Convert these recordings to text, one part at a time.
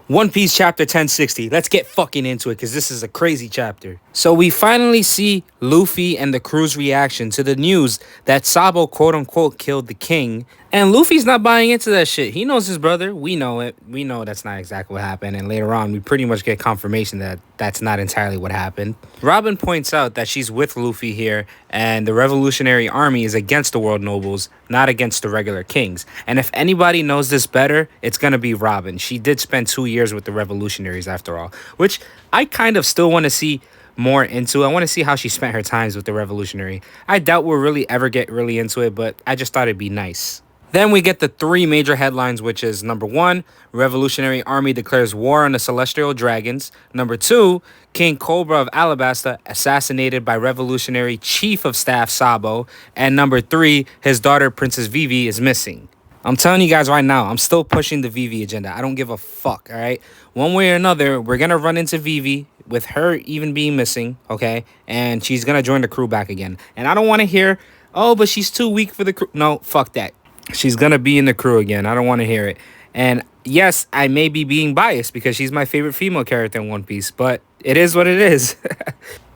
One Piece chapter 1060. Let's get fucking into it because this is a crazy chapter. So we finally see Luffy and the crew's reaction to the news that Sabo quote unquote killed the king. And Luffy's not buying into that shit. He knows his brother. We know it. We know that's not exactly what happened. And later on, we pretty much get confirmation that that's not entirely what happened. Robin points out that she's with Luffy here and the Revolutionary Army is against the world nobles, not against the regular kings. And if anybody knows this better, it's going to be Robin. She did spend 2 years with the Revolutionaries after all, which I kind of still want to see more into. I want to see how she spent her times with the Revolutionary. I doubt we'll really ever get really into it, but I just thought it'd be nice. Then we get the three major headlines, which is number one, Revolutionary Army declares war on the Celestial Dragons. Number two, King Cobra of Alabasta assassinated by Revolutionary Chief of Staff Sabo. And number three, his daughter Princess Vivi is missing. I'm telling you guys right now, I'm still pushing the Vivi agenda. I don't give a fuck, all right? One way or another, we're going to run into Vivi with her even being missing, okay? And she's going to join the crew back again. And I don't want to hear, oh, but she's too weak for the crew. No, fuck that. She's going to be in the crew again. I don't want to hear it. And yes, I may be being biased because she's my favorite female character in One Piece, but it is what it is.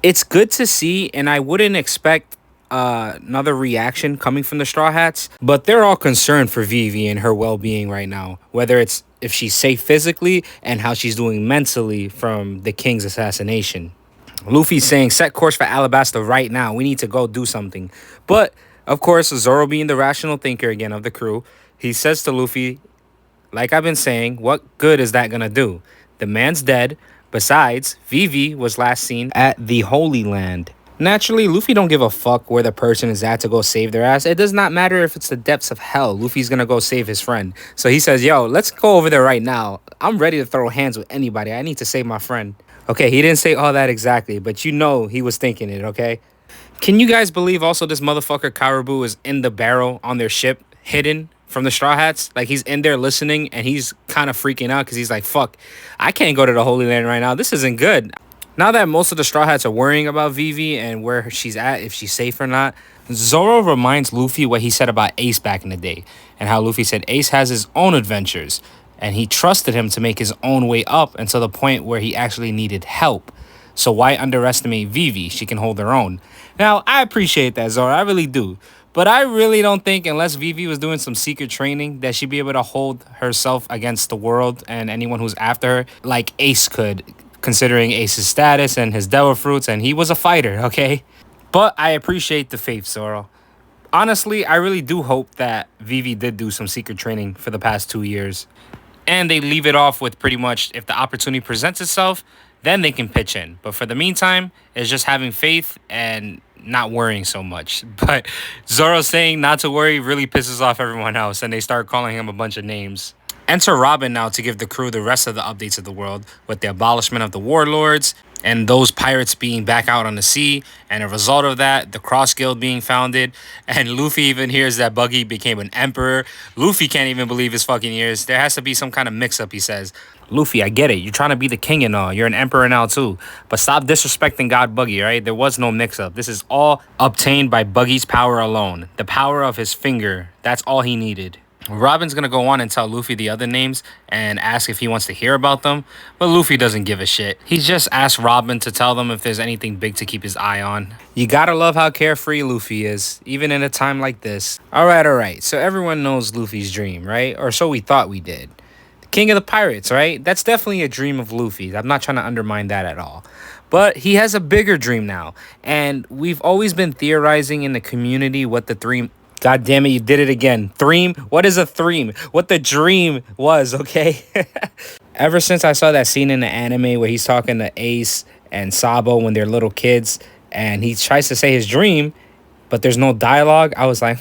It's good to see, and I wouldn't expect another reaction coming from the Straw Hats, but they're all concerned for Vivi and her well-being right now, whether it's if she's safe physically and how she's doing mentally from the king's assassination. Luffy's saying, set course for Alabasta right now. We need to go do something. But of course, Zoro being the rational thinker again of the crew, he says to Luffy, like I've been saying, what good is that going to do? The man's dead. Besides, Vivi was last seen at the Holy Land. Naturally, Luffy don't give a fuck where the person is at to go save their ass. It does not matter if it's the depths of hell. Luffy's going to go save his friend. So he says, yo, let's go over there right now. I'm ready to throw hands with anybody. I need to save my friend. Okay, he didn't say all that exactly, but you know he was thinking it, okay? Can you guys believe also this motherfucker Caribou is in the barrel on their ship, hidden from the Straw Hats? Like, he's in there listening, and he's kind of freaking out because he's like, fuck, I can't go to the Holy Land right now. This isn't good. Now that most of the Straw Hats are worrying about Vivi and where she's at, if she's safe or not, Zoro reminds Luffy what he said about Ace back in the day, and how Luffy said Ace has his own adventures, and he trusted him to make his own way up until the point where he actually needed help. So why underestimate Vivi? She can hold her own. Now, I appreciate that, Zoro. I really do. But I really don't think, unless Vivi was doing some secret training, that she'd be able to hold herself against the world and anyone who's after her like Ace could, considering Ace's status and his devil fruits, and he was a fighter, okay? But I appreciate the faith, Zoro. Honestly, I really do hope that Vivi did do some secret training for the past 2 years. And they leave it off with pretty much, if the opportunity presents itself, then they can pitch in. But for the meantime, it's just having faith and not worrying so much. But Zoro saying not to worry really pisses off everyone else, and they start calling him a bunch of names. Enter Robin now to give the crew the rest of the updates of the world, with the abolishment of the warlords and those pirates being back out on the sea, and a result of that, the Cross Guild being founded, and Luffy even hears that Buggy became an emperor. Luffy can't even believe his fucking ears. There has to be some kind of mix-up, he says. Luffy, I get it. You're trying to be the king and all. You're an emperor now too. But stop disrespecting God Buggy, right? There was no mix-up. This is all obtained by Buggy's power alone. The power of his finger. That's all he needed. Robin's going to go on and tell Luffy the other names and ask if he wants to hear about them, but Luffy doesn't give a shit. He just asked Robin to tell them if there's anything big to keep his eye on. You gotta love how carefree Luffy is, even in a time like this. Alright, so everyone knows Luffy's dream, right? Or so we thought we did. The King of the Pirates, right? That's definitely a dream of Luffy's. I'm not trying to undermine that at all. But he has a bigger dream now, and we've always been theorizing in the community what the dream... God damn it, you did it again. Thream? What is a thream? What the dream was, okay? Ever since I saw that scene in the anime where he's talking to Ace and Sabo when they're little kids, and he tries to say his dream, but there's no dialogue, I was like,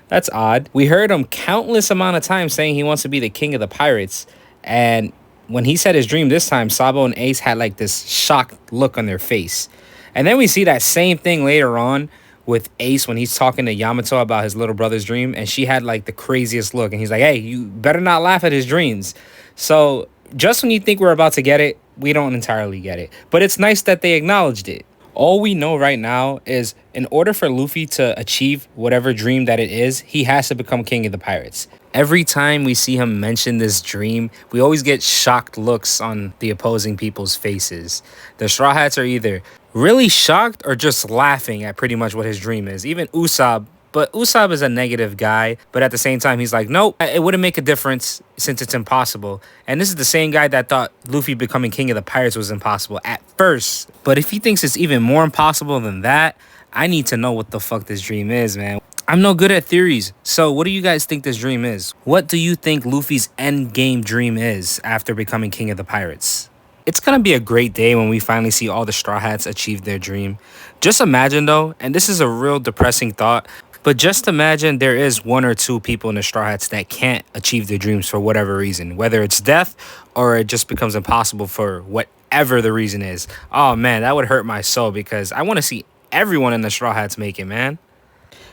that's odd. We heard him countless amount of times saying he wants to be the king of the pirates, and when he said his dream this time, Sabo and Ace had like this shocked look on their face. And then we see that same thing later on with Ace when he's talking to Yamato about his little brother's dream, and she had like the craziest look, and he's like, hey, you better not laugh at his dreams. So just when you think we're about to get it, we don't entirely get it. But it's nice that they acknowledged it. All we know right now is in order for Luffy to achieve whatever dream that it is, he has to become king of the pirates. Every time we see him mention this dream, we always get shocked looks on the opposing people's faces. The Straw Hats are either really shocked or just laughing at pretty much what his dream is. Even Usopp, but Usopp is a negative guy, but at the same time, he's like, nope, it wouldn't make a difference since it's impossible. And this is the same guy that thought Luffy becoming king of the pirates was impossible at first. But if he thinks it's even more impossible than that, I need to know what the fuck this dream is, man. I'm no good at theories. So what do you guys think this dream is? What do you think Luffy's end game dream is after becoming king of the pirates? It's gonna be a great day when we finally see all the Straw Hats achieve their dream. Just imagine though, and this is a real depressing thought, but just imagine there is one or two people in the Straw Hats that can't achieve their dreams for whatever reason, whether it's death or it just becomes impossible for whatever the reason is. Oh man, that would hurt my soul because I want to see everyone in the Straw Hats make it, man.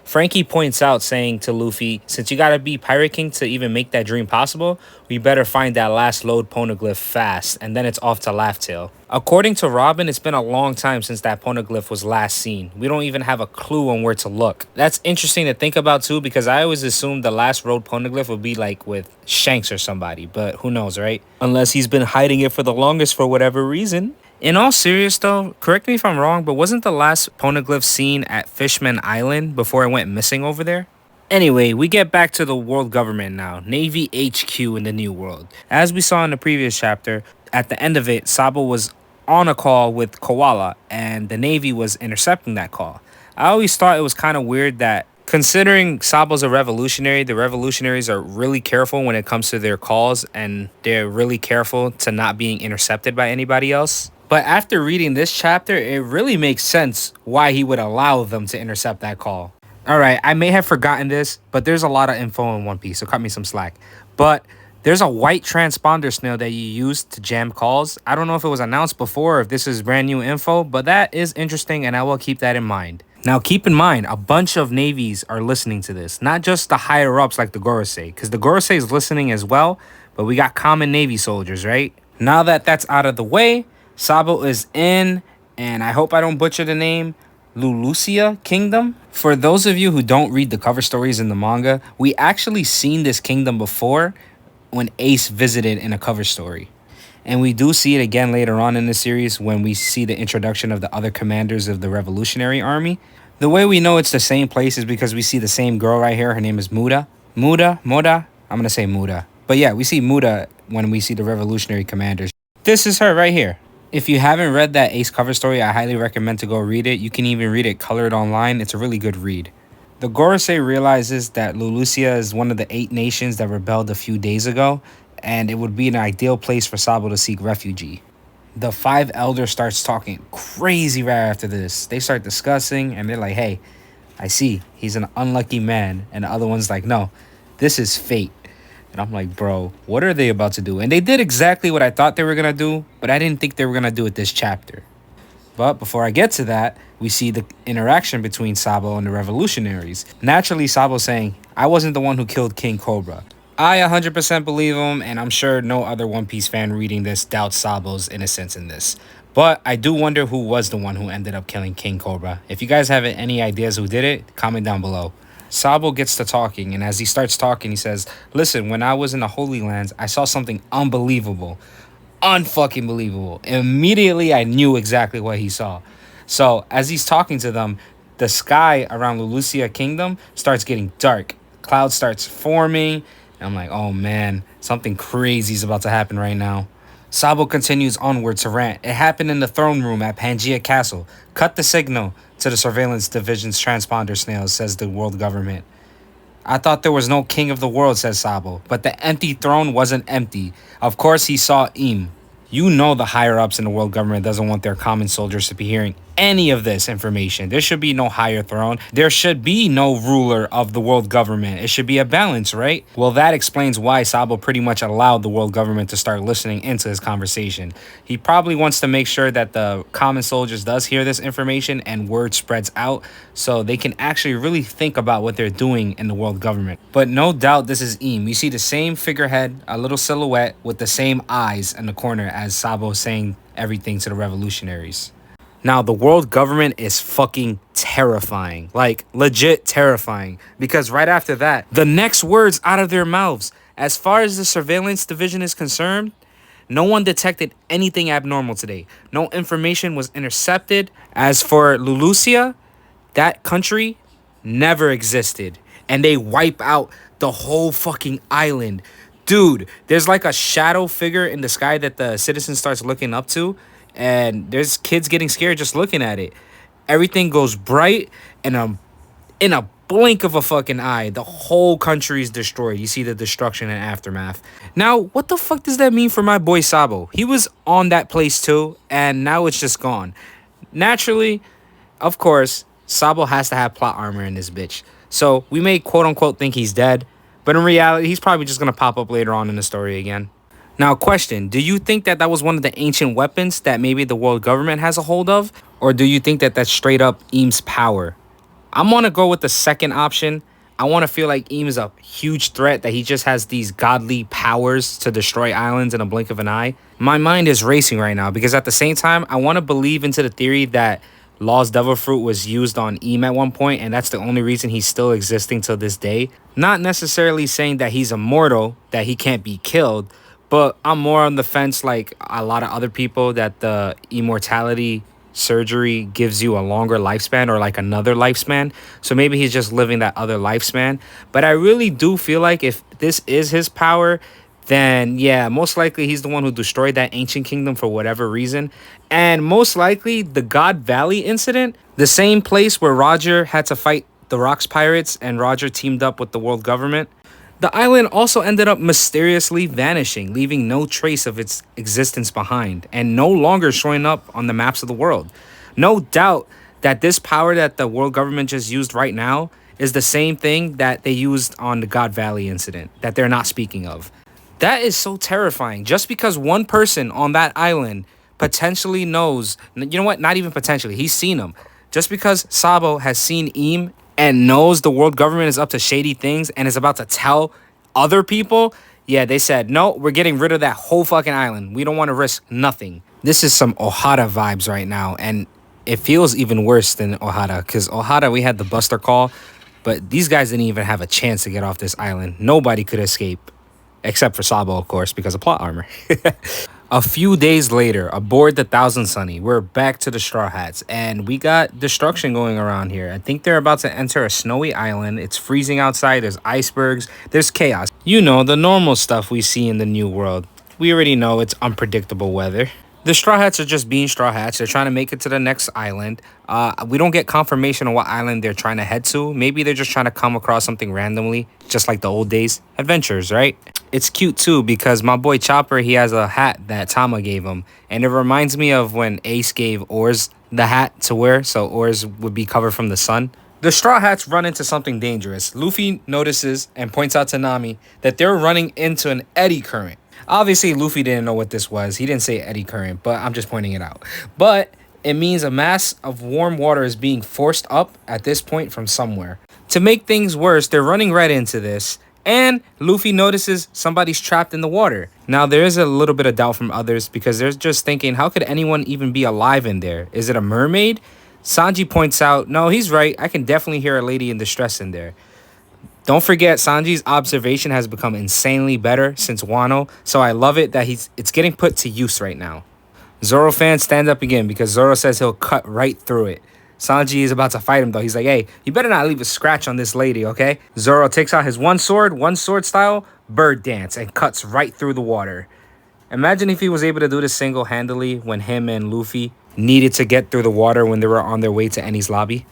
Frankie points out, saying to Luffy, since you gotta be Pirate King to even make that dream possible, we better find that last lode poneglyph fast, and then it's off to Laugh Tale. According to Robin, it's been a long time since that poneglyph was last seen. We don't even have a clue on where to look. That's interesting to think about too, because I always assumed the last road poneglyph would be like with Shanks or somebody, but who knows, right? Unless he's been hiding it for the longest for whatever reason. In all serious though, correct me if I'm wrong, but wasn't the last poneglyph seen at Fishman Island before it went missing over there? Anyway, we get back to the world government now, Navy HQ in the New World. As we saw in the previous chapter, at the end of it, Sabo was on a call with Koala, and the Navy was intercepting that call. I always thought it was kind of weird that, considering Sabo's a revolutionary, the revolutionaries are really careful when it comes to their calls, and they're really careful to not being intercepted by anybody else. But after reading this chapter, it really makes sense why he would allow them to intercept that call. All right, I may have forgotten this, but there's a lot of info in One Piece, so cut me some slack. But there's a white transponder snail that you use to jam calls. I don't know if it was announced before or if this is brand new info, but that is interesting and I will keep that in mind. Now, keep in mind, a bunch of navies are listening to this, not just the higher ups like the Gorosei, because the Gorosei is listening as well, but we got common navy soldiers, right? Now that that's out of the way, Sabo is in, and I hope I don't butcher the name, Lulusia Kingdom. For those of you who don't read the cover stories in the manga, we actually seen this kingdom before when Ace visited in a cover story. And we do see it again later on in the series when we see the introduction of the other commanders of the Revolutionary Army. The way we know it's the same place is because we see the same girl right here. Her name is Muda. Moda? I'm going to say Muda. But yeah, we see Muda when we see the Revolutionary commanders. This is her right here. If you haven't read that Ace cover story, I highly recommend to go read it. You can even read it colored online. It's a really good read. The Gorosei realizes that Lulusia is one of the 8 nations that rebelled a few days ago, and it would be an ideal place for Sabo to seek refuge. The 5 elders starts talking crazy right after this. They start discussing, and they're like, hey, I see, he's an unlucky man. And the other one's like, no, this is fate. And I'm like, bro, what are they about to do? And they did exactly what I thought they were going to do, but I didn't think they were going to do it this chapter. But before I get to that, we see the interaction between Sabo and the Revolutionaries. Naturally, Sabo saying, I wasn't the one who killed King Cobra. I 100% believe him, and I'm sure no other One Piece fan reading this doubts Sabo's innocence in this. But I do wonder who was the one who ended up killing King Cobra. If you guys have any ideas who did it, comment down below. Sabo gets to talking, and as he starts talking, he says, listen, when I was in the Holy Lands, I saw something unbelievable. Unfucking believable. Immediately, I knew exactly what he saw. So, as he's talking to them, the sky around Lulusia Kingdom starts getting dark. Cloud starts forming, and I'm like, oh man, something crazy is about to happen right now. Sabo continues onward to rant. It happened in the throne room at Pangaea Castle. Cut the signal to the surveillance division's transponder snails, says the world government. I thought there was no king of the world, says Sabo, but the empty throne wasn't empty. Of course he saw Im. You know the higher-ups in the world government doesn't want their common soldiers to be hearing any of this information. There should be no higher throne. There should be no ruler of the world government. It should be a balance, right? Well, that explains why Sabo pretty much allowed the world government to start listening into his conversation. He probably wants to make sure that the common soldiers does hear this information and word spreads out so they can actually really think about what they're doing in the world government. But no doubt this is Im. You see the same figurehead, a little silhouette with the same eyes in the corner as Sabo saying everything to the revolutionaries. Now, the world government is fucking terrifying. Like, legit terrifying. Because right after that, the next words out of their mouths, as far as the surveillance division is concerned, no one detected anything abnormal today. No information was intercepted. As for Lulusia, that country never existed. And they wipe out the whole fucking island. Dude, there's like a shadow figure in the sky that the citizen starts looking up to. And there's kids getting scared just looking at it. Everything goes bright, and in a blink of a fucking eye, the whole country is destroyed. You see the destruction and aftermath. Now, what the fuck does that mean for my boy Sabo? He was on that place too, and now it's just gone. Naturally, of course, Sabo has to have plot armor in this bitch. So we may quote unquote think he's dead, but in reality, he's probably just gonna pop up later on in the story again. Now, question, do you think that that was one of the ancient weapons that maybe the world government has a hold of? Or do you think that that's straight up Eam's power? I'm gonna go with the second option. I want to feel like Eam is a huge threat, that he just has these godly powers to destroy islands in a blink of an eye. My mind is racing right now because at the same time, I want to believe into the theory that Law's Devil Fruit was used on Eam at one point, and that's the only reason he's still existing till this day. Not necessarily saying that he's immortal, that he can't be killed, but I'm more on the fence, like a lot of other people, that the immortality surgery gives you a longer lifespan, or like another lifespan. So maybe he's just living that other lifespan. But I really do feel like if this is his power, then yeah, most likely he's the one who destroyed that ancient kingdom for whatever reason. And most likely the God Valley incident, the same place where Roger had to fight the Rocks Pirates and Roger teamed up with the world government, the island also ended up mysteriously vanishing, leaving no trace of its existence behind, and no longer showing up on the maps of the world. No doubt that this power that the world government just used right now is the same thing that they used on the God Valley incident that they're not speaking of. That is so terrifying. Just because one person on that island potentially knows, you know what, not even potentially, he's seen them. Just because Sabo has seen Eam and knows the world government is up to shady things and is about to tell other people, yeah, they said, no, we're getting rid of that whole fucking island. We don't want to risk nothing. This is some Ohara vibes right now, and it feels even worse than Ohara, because Ohara, we had the Buster call, but these guys didn't even have a chance to get off this island. Nobody could escape, except for Sabo, of course, because of plot armor. A few days later, aboard the Thousand Sunny, we're back to the Straw Hats, and we got destruction going around here. I think they're about to enter a snowy island. It's freezing outside. There's icebergs. There's chaos. You know, the normal stuff we see in the New World. We already know it's unpredictable weather. The Straw Hats are just being Straw Hats. They're trying to make it to the next island. We don't get confirmation on what island they're trying to head to. Maybe they're just trying to come across something randomly, just like the old days. Adventures, right? It's cute too because my boy Chopper, he has a hat that Tama gave him. And it reminds me of when Ace gave Oars the hat to wear, so Oars would be covered from the sun. The Straw Hats run into something dangerous. Luffy notices and points out to Nami that they're running into an eddy current. Obviously, Luffy didn't know what this was. He didn't say eddy current, but I'm just pointing it out. But it means a mass of warm water is being forced up at this point from somewhere. To make things worse, they're running right into this, and Luffy notices somebody's trapped in the water. Now, there is a little bit of doubt from others because they're just thinking, how could anyone even be alive in there? Is it a mermaid? Sanji points out, no, he's right. I can definitely hear a lady in distress in there. Don't forget, Sanji's observation has become insanely better since Wano, so I love it that it's getting put to use right now. Zoro fans, stand up again because Zoro says he'll cut right through it. Sanji is about to fight him though. He's like, hey, you better not leave a scratch on this lady, okay? Zoro takes out his one sword style, bird dance, and cuts right through the water. Imagine if he was able to do this single-handedly when him and Luffy needed to get through the water when they were on their way to Enies lobby.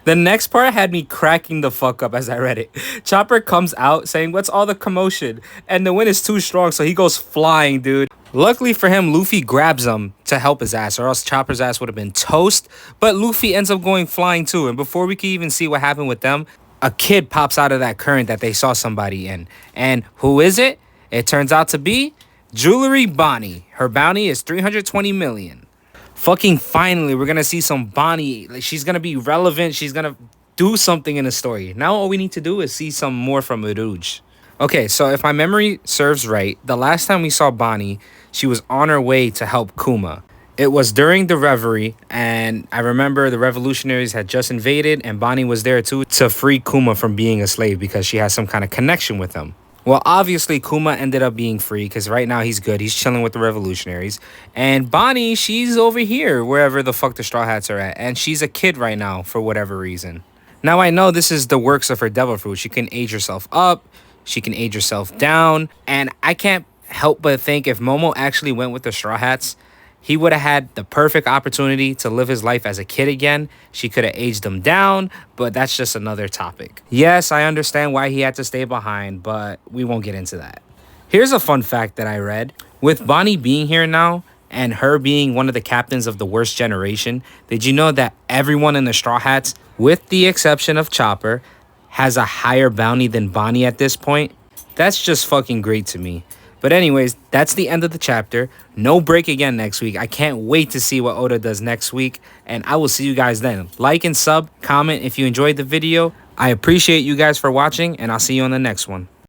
The next part had me cracking the fuck up as I read it. Chopper comes out saying, what's all the commotion? And the wind is too strong, so he goes flying, dude. Luckily for him, Luffy grabs him to help his ass, or else Chopper's ass would have been toast. But Luffy ends up going flying too, and before we can even see what happened with them, a kid pops out of that current that they saw somebody in. And who is it? It turns out to be Jewelry Bonnie. Her bounty is 320 million. Fucking finally, we're gonna see some Bonnie. Like, she's gonna be relevant. She's gonna do something in the story. Now all we need to do is see some more from Uruj. Okay, so if my memory serves right, the last time we saw Bonnie, she was on her way to help Kuma. It was during the reverie, and I remember the revolutionaries had just invaded, and Bonnie was there too to free Kuma from being a slave because she has some kind of connection with him. Well, obviously, Kuma ended up being free because right now he's good. He's chilling with the revolutionaries. And Bonnie, she's over here, wherever the fuck the Straw Hats are at. And she's a kid right now for whatever reason. Now, I know this is the works of her devil fruit. She can age herself up, she can age herself down. And I can't help but think if Momo actually went with the Straw Hats, he would have had the perfect opportunity to live his life as a kid again. She could have aged him down, but that's just another topic. Yes, I understand why he had to stay behind, but we won't get into that. Here's a fun fact that I read. With Bonnie being here now, and her being one of the captains of the worst generation, did you know that everyone in the Straw Hats, with the exception of Chopper, has a higher bounty than Bonnie at this point? That's just fucking great to me. But anyways, that's the end of the chapter. No break again next week. I can't wait to see what Oda does next week. And I will see you guys then. Like and sub, comment if you enjoyed the video. I appreciate you guys for watching, and I'll see you on the next one.